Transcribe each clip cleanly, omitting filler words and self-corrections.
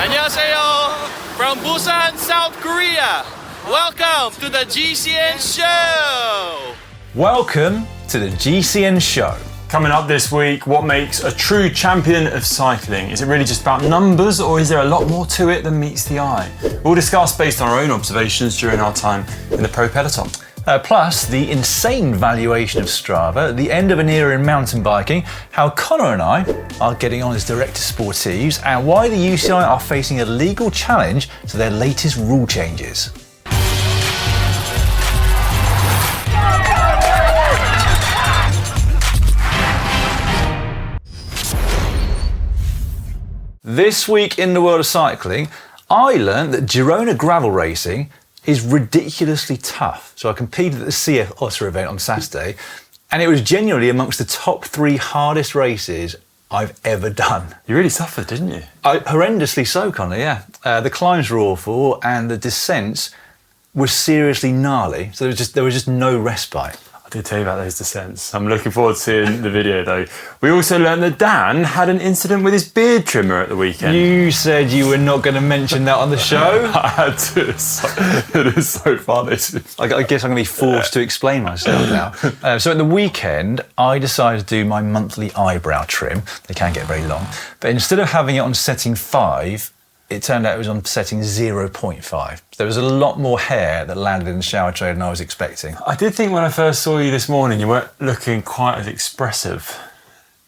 안녕하세요 from Busan, South Korea. Welcome to the GCN Show. Welcome to the GCN Show. Coming up this week, what makes a true champion of cycling? Is it really just about numbers, or is there a lot more to it than meets the eye? We'll discuss based on our own observations during our time in the pro peloton. Plus, the insane valuation of Strava, the end of an era in mountain biking, how Connor and I are getting on as director sportives, and why the UCI are facing a legal challenge to their latest rule changes. This week in the world of cycling, I learned that Girona gravel racing is ridiculously tough. So I competed at the CF Otter event on Saturday, and it was genuinely amongst the top 3 hardest races I've ever done. You really suffered, didn't you? Horrendously so, Connor, yeah. The climbs were awful, and the descents were seriously gnarly. So there was just no respite. I did tell you about those descents. I'm looking forward to seeing the video though. We also learned that Dan had an incident with his beard trimmer at the weekend. You said you were not going to mention that on the show. I had to. It is so funny. I guess I'm going to be forced to explain myself now. So at the weekend, I decided to do my monthly eyebrow trim. They can get very long. But instead of having it on setting 5, it turned out it was on setting 0.5. There was a lot more hair that landed in the shower tray than I was expecting. I did think when I first saw you this morning, you weren't looking quite as expressive.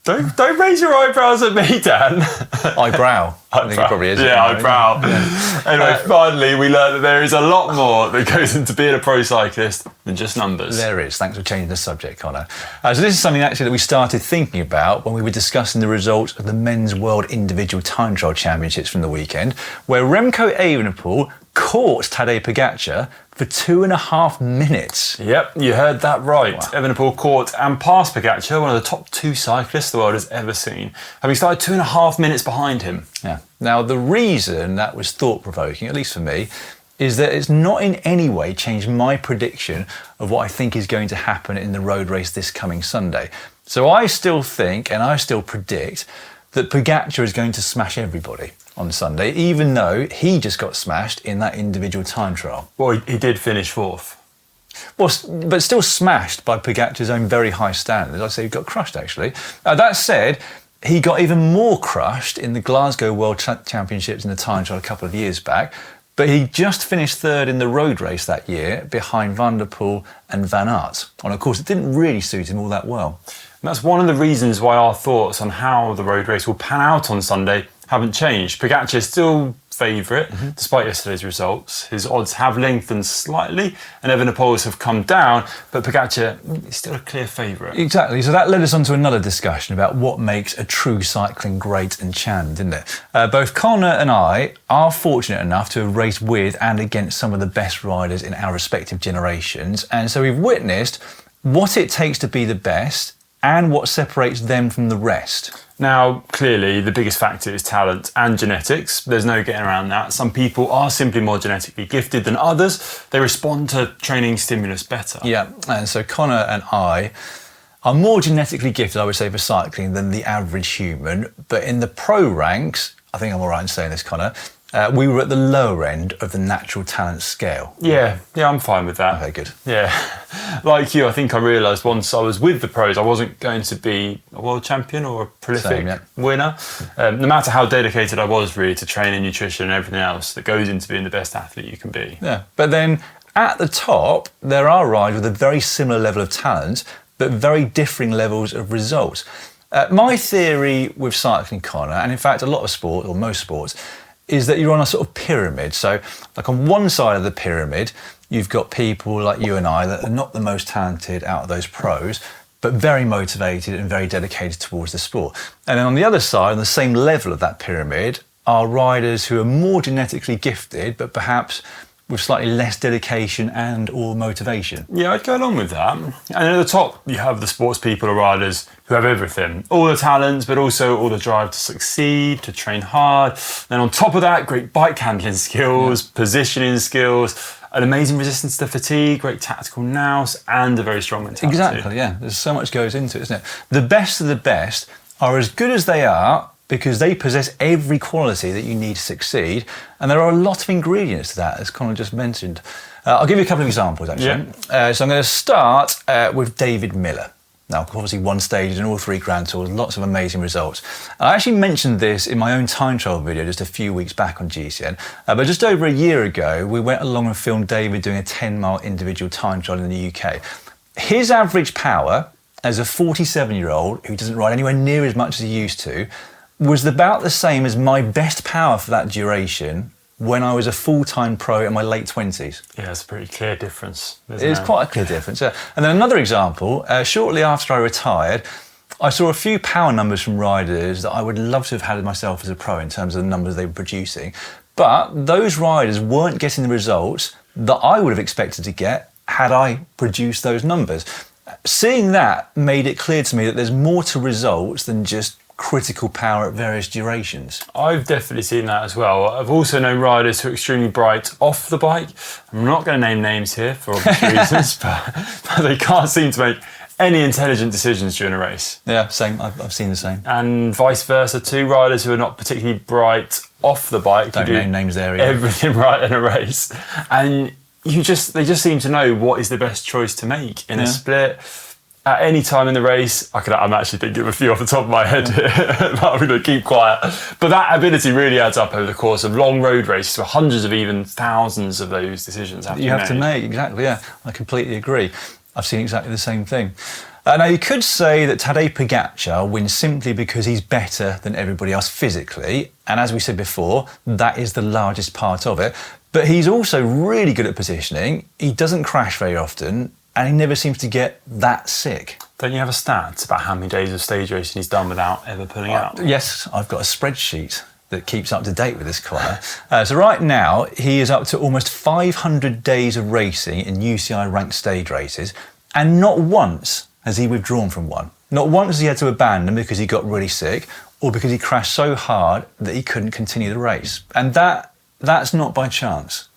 Don't raise your eyebrows at me, Dan. Eyebrow. I think it probably is. Yeah, eyebrow. Yeah. Anyway, finally, we learned that there is a lot more that goes into being a pro cyclist than just numbers. There is. Thanks for changing the subject, Connor. So this is something actually that we started thinking about when we were discussing the results of the Men's World Individual Time Trial Championships from the weekend, where Remco Evenepoel caught Tadej Pogacar for 2.5 minutes. Yep, you heard that right. Wow. Evenepoel caught and passed Pogacar, one of the top 2 cyclists the world has ever seen, having started 2.5 minutes behind him. Yeah. Now, the reason that was thought-provoking, at least for me, is that it's not in any way changed my prediction of what I think is going to happen in the road race this coming Sunday. So I still think, and I still predict, that Pogacar is going to smash everybody on Sunday, even though he just got smashed in that individual time trial. Well, he did finish 4th. Well, but still smashed by Pogacar's own very high standards. I'd say he got crushed, actually. That said, he got even more crushed in the Glasgow World Championships in the time trial a couple of years back, but he just finished 3rd in the road race that year behind Van der Poel and Van Aert. And of course, it didn't really suit him all that well. And that's one of the reasons why our thoughts on how the road race will pan out on Sunday haven't changed. Pogacar is still favourite, despite yesterday's results. His odds have lengthened slightly, and Evenepoel's have come down, but Pogacar is still a clear favourite. Exactly. So that led us on to another discussion about what makes a true cycling great and champ, didn't it? Both Connor and I are fortunate enough to have raced with and against some of the best riders in our respective generations, and so we've witnessed what it takes to be the best and what separates them from the rest. Now, clearly, the biggest factor is talent and genetics. There's no getting around that. Some people are simply more genetically gifted than others. They respond to training stimulus better. Yeah, and so Connor and I are more genetically gifted, I would say, for cycling than the average human. But in the pro ranks, I think I'm all right in saying this, Connor, we were at the lower end of the natural talent scale. Yeah, I'm fine with that. Okay, good. Yeah, like you, I think I realised once I was with the pros, I wasn't going to be a world champion or a prolific winner. No matter how dedicated I was really to training, nutrition and everything else that goes into being the best athlete you can be. Yeah, but then at the top, there are riders with a very similar level of talent, but very differing levels of results. My theory with cycling, Connor, and in fact a lot of sports, or most sports, is that you're on a sort of pyramid. So like on one side of the pyramid, you've got people like you and I that are not the most talented out of those pros, but very motivated and very dedicated towards the sport. And then on the other side, on the same level of that pyramid, are riders who are more genetically gifted, but perhaps with slightly less dedication and or motivation. Yeah, I'd go along with that. And at the top, you have the sports people or riders who have everything. All the talents, but also all the drive to succeed, to train hard. Then on top of that, great bike handling skills, positioning skills, an amazing resistance to fatigue, great tactical nous, and a very strong mentality. Exactly, yeah. There's so much goes into it, isn't it? The best of the best are as good as they are because they possess every quality that you need to succeed. And there are a lot of ingredients to that, as Conor just mentioned. I'll give you a couple of examples, actually. Yeah. So I'm going to start with David Miller. Now, obviously, won stages in all 3 Grand Tours, lots of amazing results. I actually mentioned this in my own time trial video just a few weeks back on GCN. But just over a year ago, we went along and filmed David doing a 10-mile individual time trial in the UK. His average power as a 47-year-old who doesn't ride anywhere near as much as he used to was about the same as my best power for that duration when I was a full-time pro in my late 20s. Yeah, it's a pretty clear difference, isn't It's it? quite a clear difference, yeah. And then another example, shortly after I retired, I saw a few power numbers from riders that I would love to have had myself as a pro in terms of the numbers they were producing. But those riders weren't getting the results that I would have expected to get had I produced those numbers. Seeing that made it clear to me that there's more to results than just critical power at various durations. I've definitely seen that as well. I've also known riders who are extremely bright off the bike. I'm not going to name names here for obvious reasons, but they can't seem to make any intelligent decisions during a race. Yeah, same. I've seen the same. And vice versa too. Riders who are not particularly bright off the bike Don't who do name names there either. everything right in a race, and they just seem to know what is the best choice to make in a split. At any time in the race, I'm actually thinking of a few off the top of my head here, but I'm going to keep quiet. But that ability really adds up over the course of long road races, where hundreds of even thousands of those decisions have to be made. You have to make, exactly, yeah. I completely agree. I've seen exactly the same thing. Now, you could say that Tadej Pogacar wins simply because he's better than everybody else physically. And as we said before, that is the largest part of it. But he's also really good at positioning. He doesn't crash very often. And he never seems to get that sick. Don't you have a stat about how many days of stage racing he's done without ever pulling out? Yes, I've got a spreadsheet that keeps up to date with this, Conor. So right now, he is up to almost 500 days of racing in UCI ranked stage races, and not once has he withdrawn from one. Not once has he had to abandon because he got really sick or because he crashed so hard that he couldn't continue the race. And that's not by chance.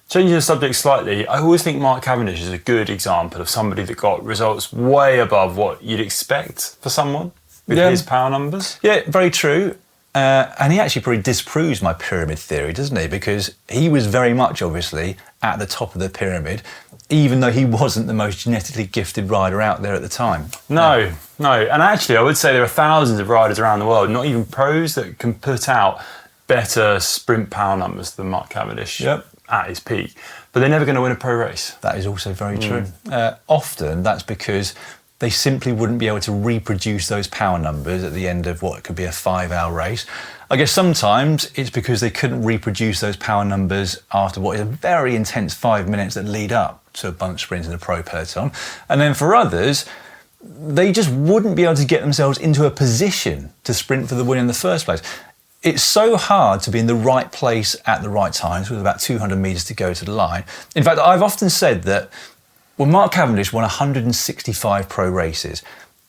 Changing the subject slightly, I always think Mark Cavendish is a good example of somebody that got results way above what you'd expect for someone with his power numbers. Yeah, very true. And he actually probably disproves my pyramid theory, doesn't he? Because he was very much, obviously, at the top of the pyramid, even though he wasn't the most genetically gifted rider out there at the time. No. And actually, I would say there are thousands of riders around the world, not even pros, that can put out better sprint power numbers than Mark Cavendish. Yep. At his peak, but they're never going to win a pro race. That is also very true. Often that's because they simply wouldn't be able to reproduce those power numbers at the end of what could be a 5-hour race. I guess sometimes it's because they couldn't reproduce those power numbers after what is a very intense 5 minutes that lead up to a bunch sprint in a pro peloton. And then for others, they just wouldn't be able to get themselves into a position to sprint for the win in the first place. It's so hard to be in the right place at the right times with about 200 metres to go to the line. In fact, I've often said that when Mark Cavendish won 165 pro races,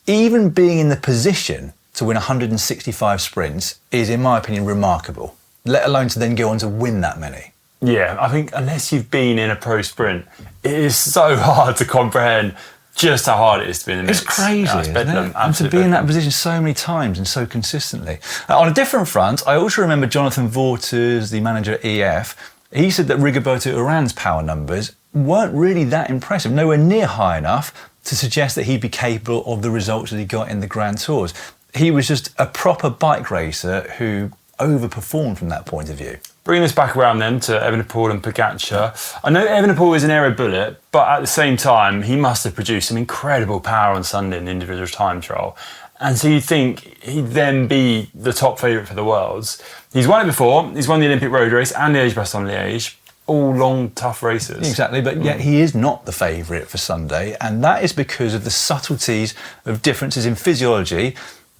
even being in the position to win 165 sprints is, in my opinion, remarkable, let alone to then go on to win that many. Yeah, I think unless you've been in a pro sprint, it is so hard to comprehend just how hard it is to be in the mix. It's crazy, isn't it? And to be in that position so many times and so consistently. On a different front, I also remember Jonathan Vaughters, the manager at EF, he said that Rigoberto Urán's power numbers weren't really that impressive, nowhere near high enough to suggest that he'd be capable of the results that he got in the Grand Tours. He was just a proper bike racer who overperformed from that point of view. Bringing this back around then to Evenepoel and Pogacar. I know Evenepoel is an aero bullet, but at the same time, he must have produced some incredible power on Sunday in the individual time trial. And so you'd think he'd then be the top favourite for the Worlds. He's won it before. He's won the Olympic road race and Liège-Bastogne-Liège. All long, tough races. Exactly, but yet he is not the favourite for Sunday, and that is because of the subtleties of differences in physiology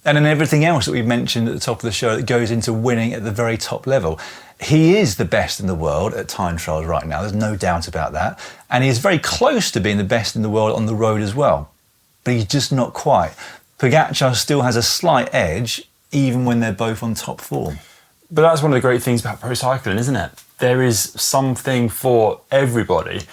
and in everything else that we've mentioned at the top of the show that goes into winning at the very top level. He is the best in the world at time trials right now, there's no doubt about that. And he is very close to being the best in the world on the road as well. But he's just not quite. Pogacar still has a slight edge, even when they're both on top form. But that's one of the great things about pro cycling, isn't it? There is something for everybody.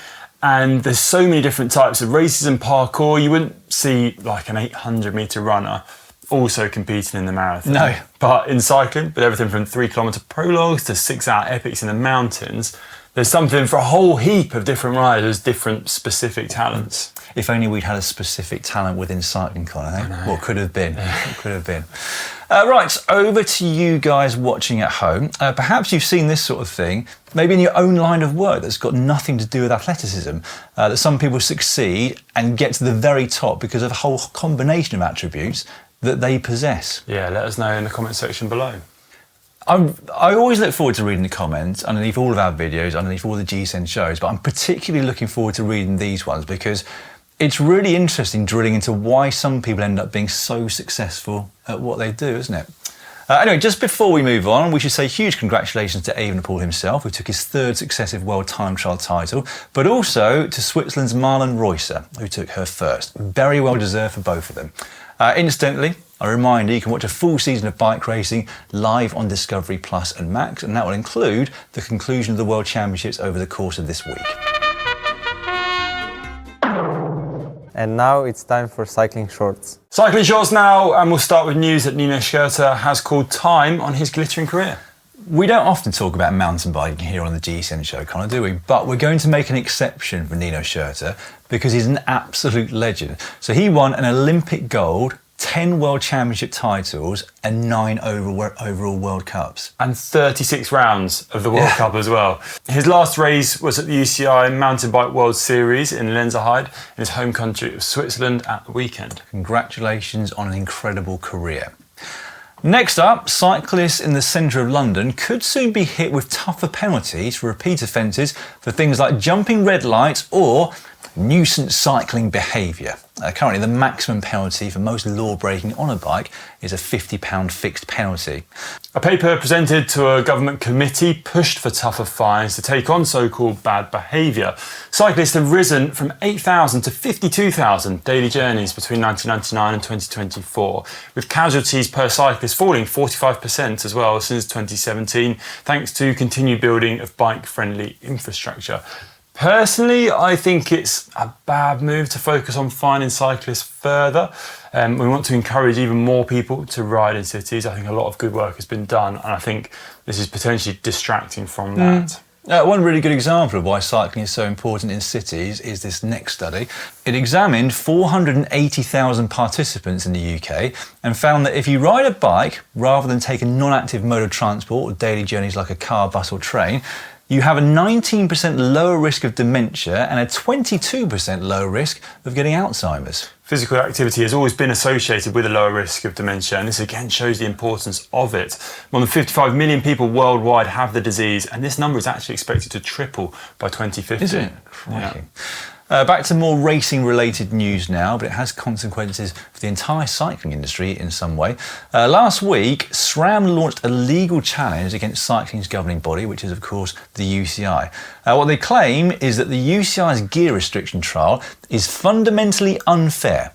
And there's so many different types of races and parkour. You wouldn't see like an 800 metre runner also competing in the marathon. No. But in cycling, with everything from 3-kilometre prologues to 6-hour epics in the mountains, there's something for a whole heap of different riders, different specific talents. If only we'd had a specific talent within cycling, Connor, eh? What could have been? What could have been? Right, over to you guys watching at home. Perhaps you've seen this sort of thing, maybe in your own line of work that's got nothing to do with athleticism, that some people succeed and get to the very top because of a whole combination of attributes that they possess. Yeah, let us know in the comment section below. I always look forward to reading the comments underneath all of our videos, underneath all the GCN shows, but I'm particularly looking forward to reading these ones because it's really interesting drilling into why some people end up being so successful at what they do, isn't it? Anyway, just before we move on, we should say huge congratulations to Evenepoel himself, who took his 3rd successive World Time Trial title, but also to Switzerland's Marlon Reusser, who took her 1st. Very well deserved for both of them. Incidentally, a reminder, you can watch a full season of bike racing live on Discovery Plus and Max, and that will include the conclusion of the World Championships over the course of this week. And now it's time for Cycling Shorts. Cycling Shorts now, and we'll start with news that Nino Schurter has called time on his glittering career. We don't often talk about mountain biking here on the GCN show, Connor, do we? But we're going to make an exception for Nino Schurter because he's an absolute legend. So he won an Olympic gold, 10 World Championship titles and 9 overall World Cups. And 36 rounds of the World Cup as well. His last race was at the UCI Mountain Bike World Series in Lenzerheide in his home country of Switzerland at the weekend. Congratulations on an incredible career. Next up, cyclists in the centre of London could soon be hit with tougher penalties for repeat offences for things like jumping red lights or nuisance cycling behaviour. Currently, the maximum penalty for most law breaking on a bike is a £50 fixed penalty. A paper presented to a government committee pushed for tougher fines to take on so-called bad behaviour. Cyclists have risen from 8,000 to 52,000 daily journeys between 1999 and 2024, with casualties per cyclist falling 45% as well since 2017, thanks to continued building of bike-friendly infrastructure. Personally, I think it's a bad move to focus on fining cyclists further. We want to encourage even more people to ride in cities. I think a lot of good work has been done, and I think this is potentially distracting from that. One really good example of why cycling is so important in cities is this next study. It examined 480,000 participants in the UK and found that if you ride a bike rather than take a non-active mode of transport or daily journeys like a car, bus or train, you have a 19% lower risk of dementia and a 22% lower risk of getting Alzheimer's. Physical activity has always been associated with a lower risk of dementia, and this again shows the importance of it. More than 55 million people worldwide have the disease, and this number is actually expected to triple by 2050. Is it? Crikey. Back to more racing-related news now, but it has consequences for the entire cycling industry in some way. Last week, SRAM launched a legal challenge against cycling's governing body, which is, of course, the UCI. What they claim is that the UCI's gear restriction trial is fundamentally unfair.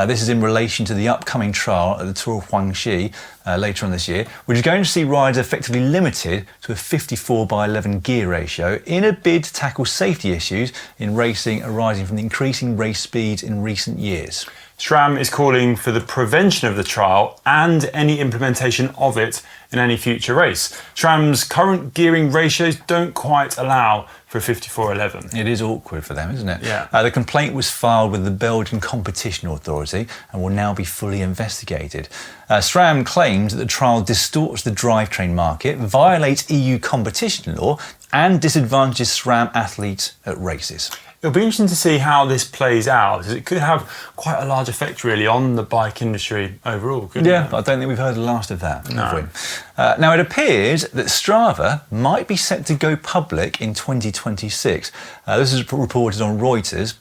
This is in relation to the upcoming trial at the Tour of Huangxi later on this year, which is going to see riders effectively limited to a 54:11 gear ratio in a bid to tackle safety issues in racing arising from the increasing race speeds in recent years. SRAM is calling for the prevention of the trial and any implementation of it in any future race. SRAM's current gearing ratios don't quite allow for 54:11. It is awkward for them, isn't it? Yeah. The complaint was filed with the Belgian Competition Authority and will now be fully investigated. SRAM claims that the trial distorts the drivetrain market, violates EU competition law and disadvantages SRAM athletes at races. It'll be interesting to see how this plays out, because it could have quite a large effect really on the bike industry overall, couldn't it? But I don't think we've heard the last of that, have we? Now, it appears that Strava might be set to go public in 2026. This is reported on Reuters,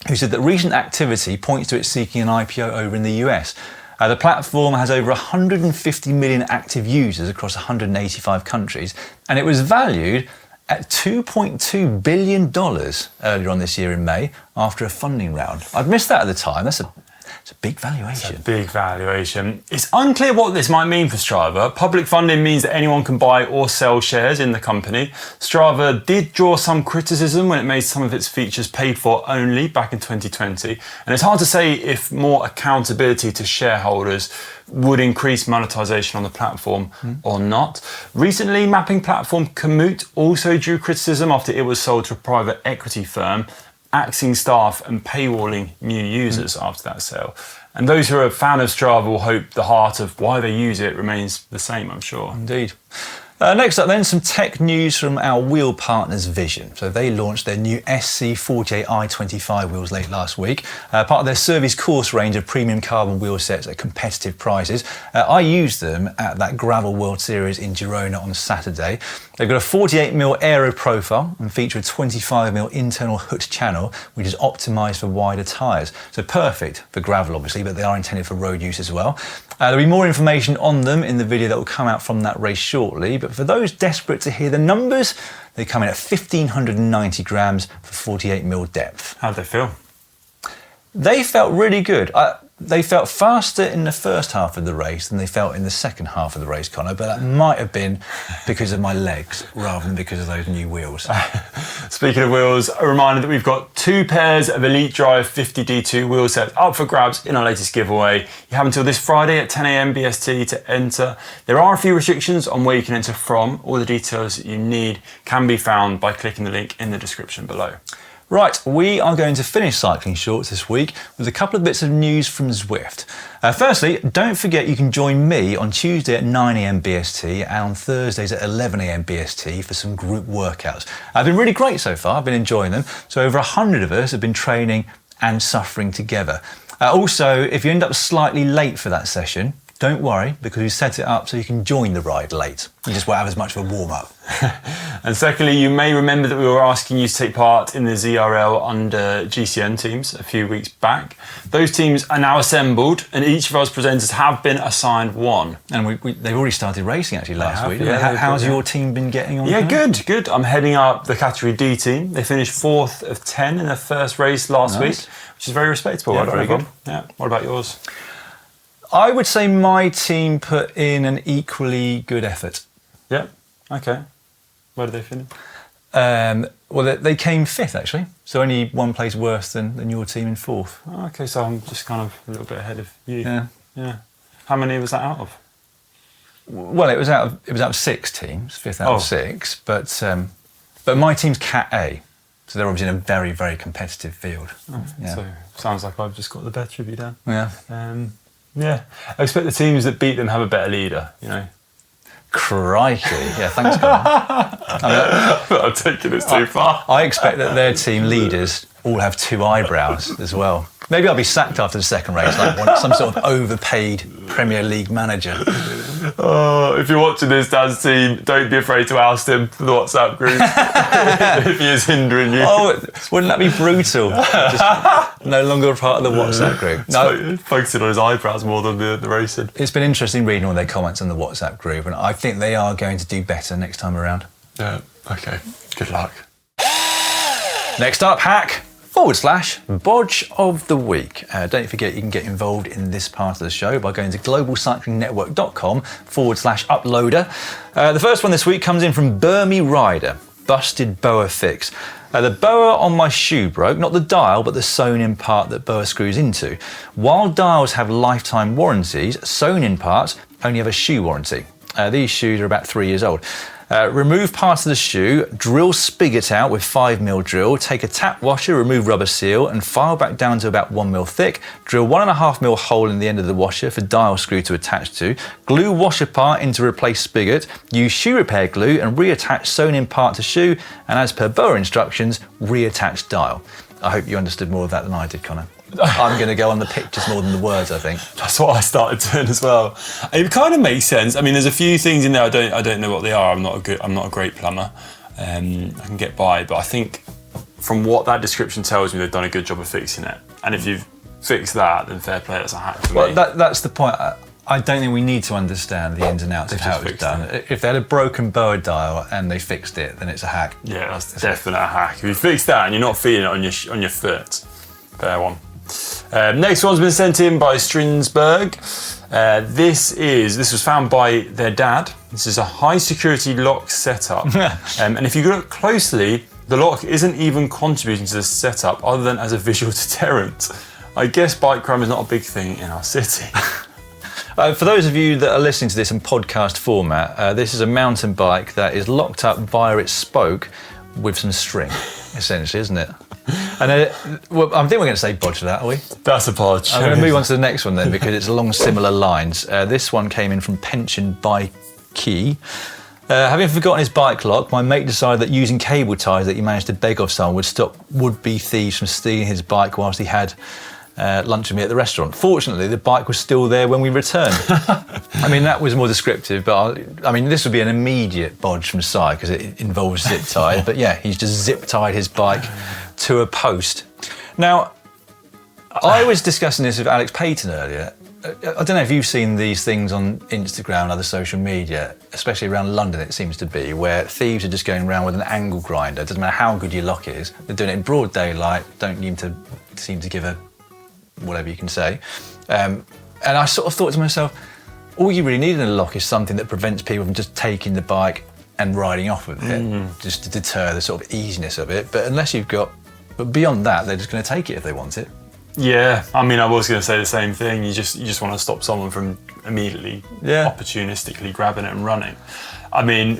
who said that recent activity points to it seeking an IPO over in the US. The platform has over 150 million active users across 185 countries, and it was valued at $2.2 billion earlier on this year in May after a funding round. I'd missed that at the time. That's a It's a big valuation. Big valuation. It's unclear what this might mean for Strava. Public funding means that anyone can buy or sell shares in the company. Strava did draw some criticism when it made some of its features paid for only back in 2020. And it's hard to say if more accountability to shareholders would increase monetization on the platform or not. Recently, mapping platform Komoot also drew criticism after it was sold to a private equity firm, axing staff and paywalling new users after that sale. And those who are a fan of Strava will hope the heart of why they use it remains the same, I'm sure. Indeed. Next up then, some tech news from our wheel partners Vision. So they launched their new SC48i25 wheels late last week, part of their Service Course range of premium carbon wheel sets at competitive prices. I used them at that Gravel World Series in Girona on Saturday. They've got a 48mm aero profile and feature a 25mm internal hooked channel, which is optimised for wider tyres. So perfect for gravel, obviously, but they are intended for road use as well. There'll be more information on them in the video that will come out from that race shortly. But for those desperate to hear the numbers, they come in at 1,590 grams for 48mm depth. How'd they feel? They felt really good. They felt faster in the first half of the race than they felt in the second half of the race, Connor, but that might have been because of my legs rather than because of those new wheels. Speaking of wheels, a reminder that we've got 2 pairs of Elite Drive 50D2 wheel sets up for grabs in our latest giveaway. You have until this Friday at 10 a.m. BST to enter. There are a few restrictions on where you can enter from. All the details that you need can be found by clicking the link in the description below. Right, we are going to finish Cycling Shorts this week with a couple of bits of news from Zwift. Firstly, don't forget you can join me on Tuesday at 9 a.m. BST and on Thursdays at 11 a.m. BST for some group workouts. They've been really great so far, I've been enjoying them. So over 100 of us have been training and suffering together. Also, if you end up slightly late for that session, don't worry, because we set it up so you can join the ride late. You just won't have as much of a warm-up. And secondly, you may remember that we were asking you to take part in the ZRL under GCN teams a few weeks back. Those teams are now assembled, and each of us presenters have been assigned one. And they've already started racing actually last week. Yeah, How's your team been getting on? Yeah, good. I'm heading up the category D team. They finished 4th of 10 in their first race last week, which is very respectable. Yeah, very good. Yeah. What about yours? I would say my team put in an equally good effort. Yeah, okay. Where did they finish? Well, they came 5th actually, so only one place worse than your team in 4th. Oh, okay, so I'm just kind of a little bit ahead of you. Yeah. How many was that out of? Well, it was out of 6 teams, 5th out of 6, but my team's Cat A, so they're obviously in a very, very competitive field. Oh, yeah. So sounds like I've just got the better of you, Dan. Yeah. Yeah, I expect the teams that beat them have a better leader, you know. Crikey. Yeah, thanks, Colin. I'm taking this too far. I expect that their team leaders all have 2 eyebrows as well. Maybe I'll be sacked after the second race, like some sort of overpaid Premier League manager. Oh, if you're watching this, Dan's team, don't be afraid to oust him for the WhatsApp group if he is hindering you. Oh, wouldn't that be brutal? Just no longer a part of the WhatsApp group. No, focusing on his eyebrows more than the racing. It's been interesting reading all their comments on the WhatsApp group, and I think they are going to do better next time around. Yeah, okay. Good luck. Next up, hack /Bodge of the week. Don't forget you can get involved in this part of the show by going to globalcyclingnetwork.com/uploader. The first one this week comes in from Burmy Rider. Busted boa fix. The boa on my shoe broke, not the dial, but the sewn-in part that boa screws into. While dials have lifetime warranties, sewn-in parts only have a shoe warranty. These shoes are about 3 years old. Remove parts of the shoe, drill spigot out with 5mm drill, take a tap washer, remove rubber seal and file back down to about 1mm thick, drill 1.5mm hole in the end of the washer for dial screw to attach to, glue washer part into replace spigot, use shoe repair glue and reattach sewn in part to shoe, and as per boa instructions, reattach dial. I hope you understood more of that than I did, Connor. I'm going to go on the pictures more than the words, I think. That's what I started doing as well. It kind of makes sense. I mean, there's a few things in there I don't know what they are. I'm not a great plumber. I can get by, but I think from what that description tells me, they've done a good job of fixing it. And if you've fixed that, then fair play. That's a hack for me. Well, that's the point. I don't think we need to understand the ins and outs of how it was done. If they had a broken boa dial and they fixed it, then it's a hack. Yeah, that's definitely a hack. If you fix that and you're not feeling it on your foot, fair one. Next one's been sent in by Strinsberg. This was found by their dad. This is a high security lock setup. And if you look closely, the lock isn't even contributing to the setup other than as a visual deterrent. I guess bike crime is not a big thing in our city. For those of you that are listening to this in podcast format, this is a mountain bike that is locked up via its spoke with some string, essentially, isn't it? And I think we're going to say bodge to that, are we? That's a bodge. I'm going to move on to the next one then, because it's along similar lines. This one came in from Pension by Key. Having forgotten his bike lock, my mate decided that using cable ties that he managed to beg off someone would stop would-be thieves from stealing his bike whilst he had lunch with me at the restaurant. Fortunately, the bike was still there when we returned. I mean, that was more descriptive, but this would be an immediate bodge from Si because it involves zip tie. But yeah, he's just zip tied his bike to a post. Now, I was discussing this with Alex Payton earlier. I don't know if you've seen these things on Instagram and other social media, especially around London, it seems to be, where thieves are just going around with an angle grinder. It doesn't matter how good your lock is. They're doing it in broad daylight, don't seem to give a whatever you can say. And I sort of thought to myself, all you really need in a lock is something that prevents people from just taking the bike and riding off with it, just to deter the sort of easiness of it. But beyond that, they're just going to take it if they want it. Yeah, I was going to say the same thing. You just want to stop someone from immediately, opportunistically grabbing it and running.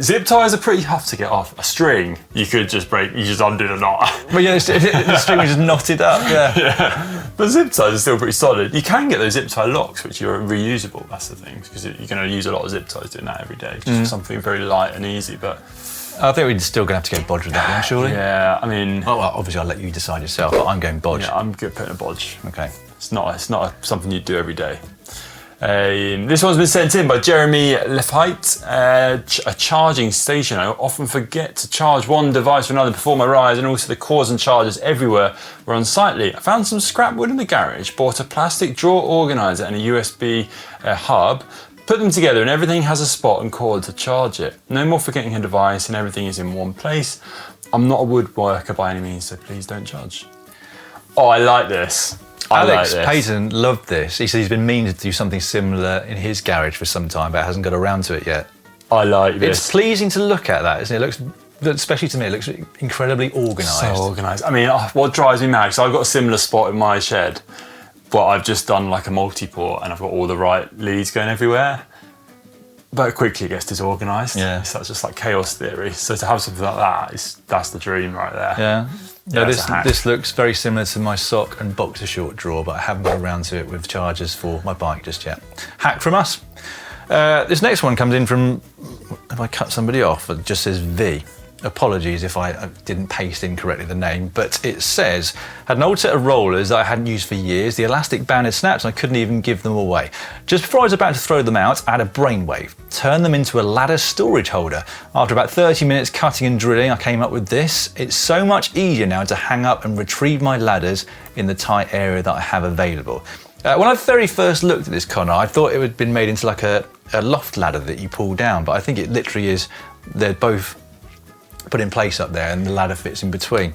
Zip ties are pretty tough to get off. A string, you could just break, you just undo the knot. Well, yeah, the string was just knotted up, yeah. But zip ties are still pretty solid. You can get those zip tie locks, which are reusable, that's the thing, because you're going to use a lot of zip ties doing that every day, just for something very light and easy, but... I think we're still going to have to go bodge with that one, surely. Yeah, well, obviously I'll let you decide yourself, but I'm going bodge. Yeah, I'm good putting a bodge. Okay. It's not something you do every day. This one's been sent in by Jeremy Lefheit. A charging station. I often forget to charge one device or another before my ride, and also the cords and chargers everywhere were unsightly. I found some scrap wood in the garage, bought a plastic drawer organiser and a USB hub, put them together, and everything has a spot and cord to charge it. No more forgetting a device, and everything is in one place. I'm not a woodworker by any means, so please don't judge. Oh, I like this. Alex Payton loved this. He said he's been meaning to do something similar in his garage for some time, but hasn't got around to it yet. I like this. It's pleasing to look at that, isn't it? It looks, especially to me, it looks incredibly organised. So organised. What drives me mad, because I've got a similar spot in my shed, but I've just done like a multi-port and I've got all the right leads going everywhere. But it quickly gets disorganised. Yeah. So that's just like chaos theory. So to have something like that, that's the dream right there. Yeah. This looks very similar to my sock and boxer short drawer, but I haven't got around to it with chargers for my bike just yet. Hack from us. This next one comes in from, if I cut somebody off, it just says V. Apologies if I didn't paste in correctly the name, but it says, had an old set of rollers that I hadn't used for years. The elastic band had snapped and I couldn't even give them away. Just before I was about to throw them out, I had a brainwave. Turned them into a ladder storage holder. After about 30 minutes cutting and drilling, I came up with this. It's so much easier now to hang up and retrieve my ladders in the tight area that I have available. When I very first looked at this, Connor, I thought it had been made into like a loft ladder that you pull down, but I think it literally is, they're both put in place up there and the ladder fits in between.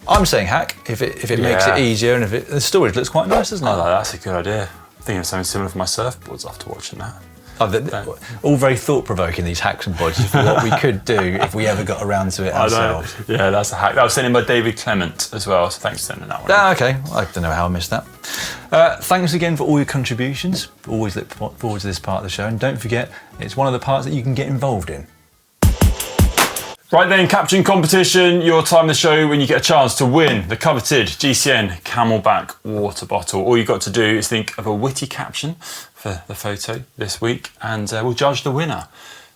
I'm saying hack if it makes it easier, and if the storage looks quite nice, doesn't it? That's a good idea. I'm thinking of something similar for my surfboards after watching that. All very thought-provoking, these hacks and bodges, for what we could do if we ever got around to it ourselves. Yeah, that's a hack. That was sent in by David Clement as well, so thanks for sending that one. Okay, I don't know how I missed that. Thanks again for all your contributions. Always look forward to this part of the show, and don't forget, it's one of the parts that you can get involved in. Right then, Caption Competition, your time of the show when you get a chance to win the coveted GCN Camelback water bottle. All you've got to do is think of a witty caption for the photo this week, and we'll judge the winner.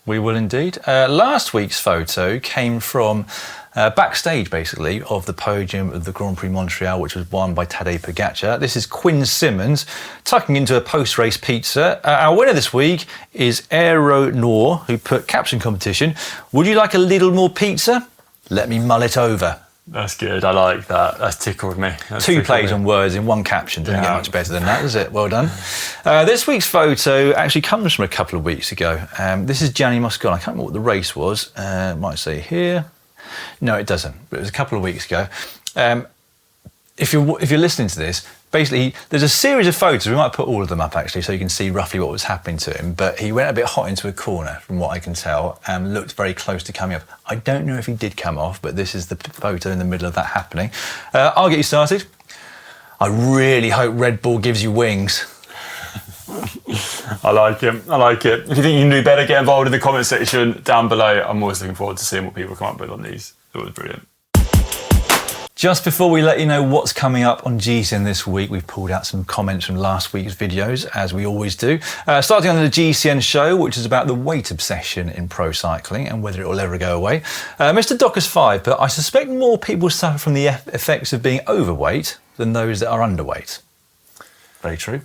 We will indeed. Last week's photo came from backstage, basically, of the podium of the Grand Prix Montreal, which was won by Tadej Pogacar. This is Quinn Simmons tucking into a post-race pizza. Our winner this week is Aero Nor, who put Caption Competition. Would you like a little more pizza? Let me mull it over. That's good. I like that. That's tickled me. Two plays on words in one caption. Doesn't get much better than that, does it? Well done. This week's photo actually comes from a couple of weeks ago. This is Gianni Moscon. I can't remember what the race was. Might say here. No, it doesn't. But it was a couple of weeks ago. If you're listening to this, basically, there's a series of photos. We might put all of them up actually, so you can see roughly what was happening to him. But he went a bit hot into a corner, from what I can tell, and looked very close to coming off. I don't know if he did come off, but this is the photo in the middle of that happening. I'll get you started. I really hope Red Bull gives you wings. I like it. I like it. If you think you can do better, get involved in the comment section down below. I'm always looking forward to seeing what people come up with on these. It was brilliant. Just before we let you know what's coming up on GCN this week, we've pulled out some comments from last week's videos, as we always do. Starting on the GCN Show, which is about the weight obsession in pro cycling and whether it will ever go away. Mr. Dockers5 put, I suspect more people suffer from the effects of being overweight than those that are underweight. Very true.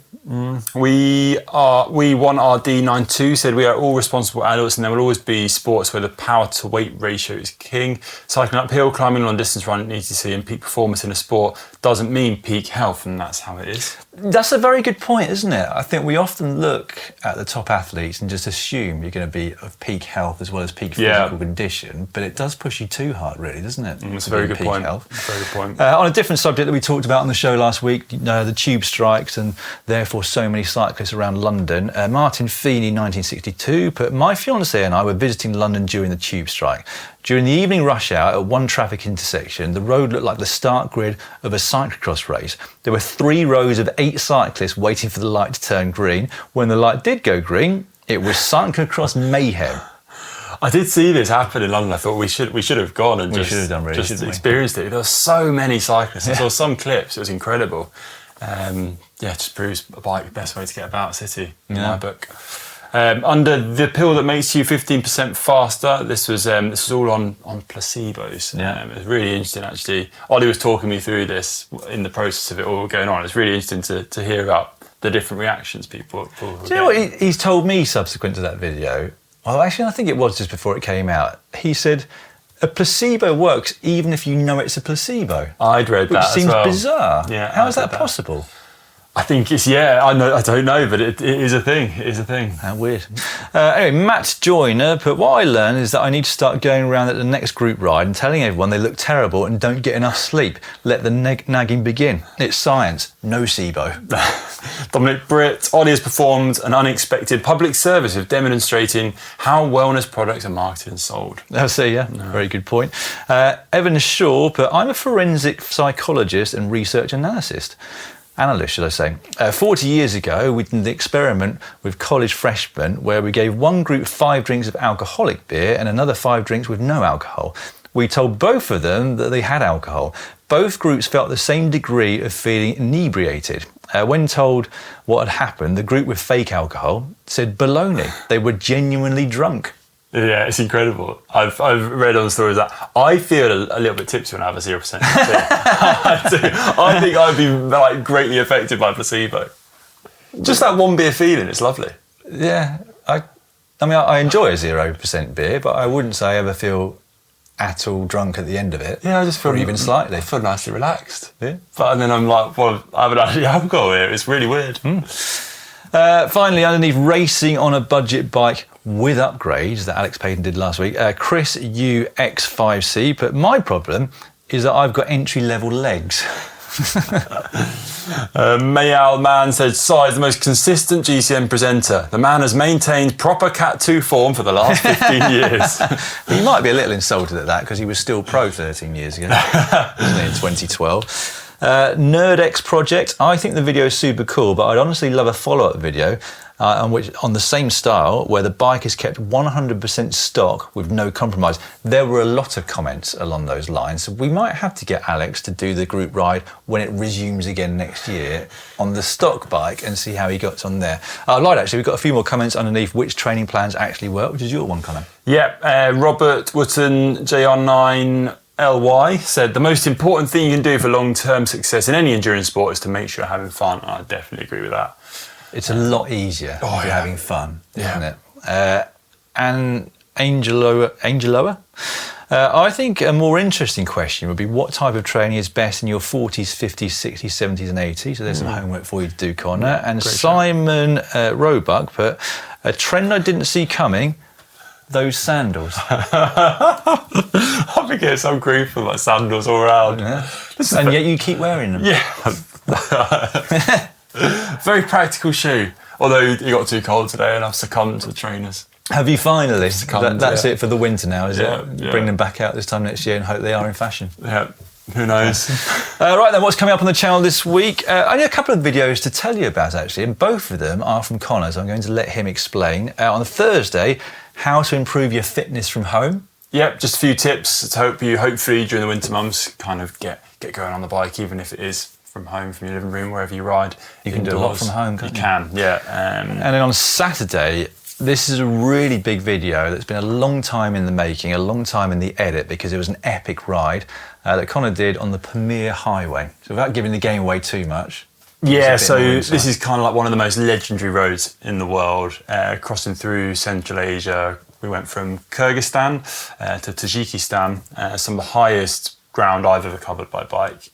We want our D92 said we are all responsible adults and there will always be sports where the power to weight ratio is king. Cycling uphill, climbing long distance, running ETC and peak performance in a sport doesn't mean peak health, and that's how it is. That's a very good point, isn't it? I think we often look at the top athletes and just assume you're going to be of peak health as well as peak physical condition, but it does push you too hard, really, doesn't it? It's a very good point. Very good point. On a different subject that we talked about on the show last week, the tube strikes and therefore so many cyclists around London. Martin Feeney, 1962, put, my fiancée and I were visiting London during the tube strike. During the evening rush hour at one traffic intersection, the road looked like the start grid of a cyclocross race. There were 3 rows of 8 cyclists waiting for the light to turn green. When the light did go green, it was cyclocross mayhem. I did see this happen in London. I thought we should have gone and just experienced it. There were so many cyclists. I saw some clips. It was incredible. It just proves a bike the best way to get about a city in my book. Under the pill that makes you 15% faster, this was all on placebos. It was really interesting, actually. Ollie was talking me through this in the process of it all going on. It's really interesting to hear about the different reactions people Do you know what he's told me subsequent to that video? Well, actually, I think it was just before it came out. He said, a placebo works even if you know it's a placebo. I'd read that as well. Which seems bizarre. Yeah, how is that possible? I think it's, I don't know, but it is a thing. It is a thing. How weird. Anyway, Matt Joyner put, what I learned is that I need to start going around at the next group ride and telling everyone they look terrible and don't get enough sleep. Let the nagging begin. It's science, no SIBO. Dominic Britt, Ollie has performed an unexpected public service of demonstrating how wellness products are marketed and sold. I'll say, very good point. Evan Shaw put, I'm a forensic psychologist and research analyst, should I say. 40 years ago, we did an experiment with college freshmen where we gave one group 5 drinks of alcoholic beer and another 5 drinks with no alcohol. We told both of them that they had alcohol. Both groups felt the same degree of feeling inebriated. When told what had happened, the group with fake alcohol said baloney. They were genuinely drunk. Yeah, it's incredible. I've read on stories that I feel a little bit tipsy when I have a 0%. I think I'd be greatly affected by placebo. Just that one beer feeling, it's lovely. Yeah, I I enjoy a 0% beer, but I wouldn't say I ever feel at all drunk at the end of it. Yeah, I just feel even slightly. I feel nicely relaxed. Yeah, but then I'm like, well, I haven't actually alcohol here. It's really weird. Finally, underneath racing on a budget bike with upgrades that Alex Payton did last week, Chris UX5C put, my problem is that I've got entry-level legs. Mayal Man said, Sai is the most consistent GCN presenter. The man has maintained proper Cat 2 form for the last 15 years. He might be a little insulted at that because he was still pro 13 years ago, wasn't he, in 2012. NerdX Project, I think the video is super cool, but I'd honestly love a follow-up video on the same style where the bike is kept 100% stock with no compromise. There were a lot of comments along those lines, so we might have to get Alex to do the group ride when it resumes again next year on the stock bike and see how he got on there. Actually, we've got a few more comments underneath which training plans actually work, which is your one, Connor. Yeah, Robert Wotton, JR9 LY said, the most important thing you can do for long-term success in any endurance sport is to make sure you're having fun. I definitely agree with that. It's a lot easier if you're having fun, isn't it? And Angeloa? I think a more interesting question would be what type of training is best in your 40s, 50s, 60s, 70s and 80s? So there's some homework for you to do, Connor. And Simon Roebuck put, a trend I didn't see coming, those sandals. I forget some grief with my sandals all around. Yeah. And yet you keep wearing them. Yeah, Very practical shoe. Although he got too cold today and I've succumbed to the trainers. Have you finally? That's yeah. it for the winter now, is Yeah, it? yeah. Bring them back out this time next year and hope they are in fashion. Yeah, who knows? Right then, what's coming up on the channel this week? Only a couple of videos to tell you about, actually, and both of them are from Connor, so I'm going to let him explain. On Thursday, how to improve your fitness from home. Yep, just a few tips to help you, hopefully, during the winter months, kind of get going on the bike, even if it is from home, from your living room, wherever you ride. You can do a lot from home, can't you? You can, yeah. And then on Saturday, this is a really big video that's been a long time in the making, a long time in the edit, because it was an epic ride that Connor did on the Premier Highway. So without giving the game away too much. Yeah, Just a bit more so insight. this is kind of like one of the most legendary roads in the world, crossing through Central Asia. We went from Kyrgyzstan to Tajikistan, some of the highest ground I've ever covered by bike.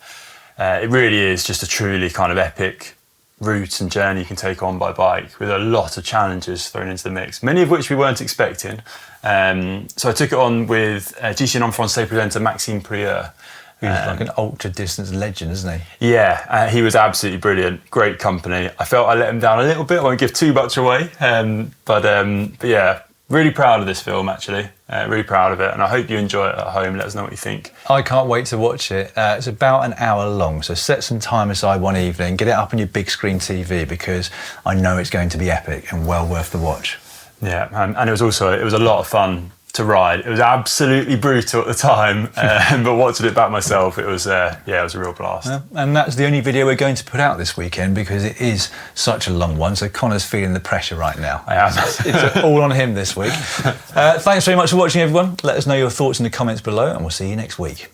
It really is just a truly kind of epic route and journey you can take on by bike, with a lot of challenges thrown into the mix, many of which we weren't expecting. So I took it on with GCN Show presenter Maxime Prieur. He's like an ultra-distance legend, isn't he? Yeah, he was absolutely brilliant. Great company. I felt I let him down a little bit. I won't give too much away. But yeah, really proud of this film, actually. Really proud of it. And I hope you enjoy it at home. Let us know what you think. I can't wait to watch it. It's about an hour long, so set some time aside one evening, get it up on your big screen TV, because I know it's going to be epic and well worth the watch. Yeah, and it was a lot of fun to ride. It was absolutely brutal at the time, but watching it back myself, it was it was a real blast. And that's the only video we're going to put out this weekend, because it is such a long one, so Connor's feeling the pressure right now. I am. It's all on him this week. Thanks very much for watching, everyone. Let us know your thoughts in the comments below, and we'll see you next week.